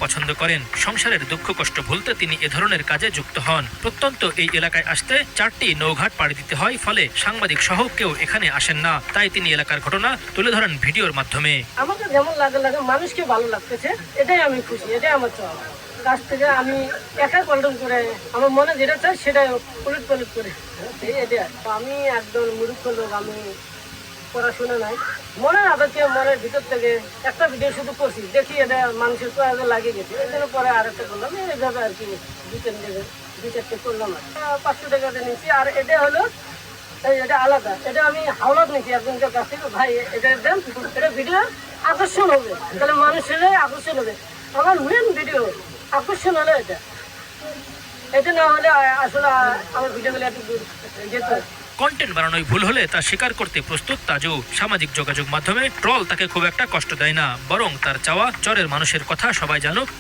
পছন্দ করেন। সংসারের দুঃখ কষ্ট ভুলতে তিনি এ ধরনের কাজে যুক্ত হন। প্রত্যন্ত এই এলাকায় আসতে 4টি নৌঘাট পাড়ি দিতে হয়, ফলে সাংবাদিক সহ কেউ এখানে আসেন না। তাই তিনি এলাকার ঘটনা তুলে ধরেন ভিডিওর মাধ্যমে। আমাকে যেমন লাগে মানুষকে ভালো লাগতেছে, এটাই আমি খুশি, এটাই আমার চাওয়া। কাছ থেকে আমি একা কন্ট্রোল করে আমার মনে যেটা চাই সেটাই উলট পালট করে এটা। আমি একজন মূর্খ লোক, আমি পড়াশোনা নাই, মনের আবেগে মনের ভিতর থেকে একটা ভিডিও শুধু করছি, দেখি এটা মানুষের প্রয়োগে লাগিয়ে গেছে, এই জন্য পরে আরেকটা করলাম। এইভাবে আর কি দুই চারটে করলাম আর 500 টাকা নিয়েছি। আর এটা হলো এটা আলাদা, এটা আমি হাওলাত নিয়েছি একজনের কাছ থেকে। ভাই এটা দেন, এটা ভিডিও আকর্ষণ হবে, তাহলে মানুষের আকর্ষণ হবে। আমার মেন ভিডিও আকর্ষণ হলো এটা না হলে আসলে আমার ভিডিওগুলো একটু দূর যেত। কন্টেন্ট বানানোই ভুল হলে তা স্বীকার করতে প্রস্তুত তাজু। সামাজিক যোগাযোগ মাধ্যমে ট্রল তাকে খুব একটা কষ্ট দেয় না, বরং তার চাওয়া চরের মানুষের কথা সবাই জানুক,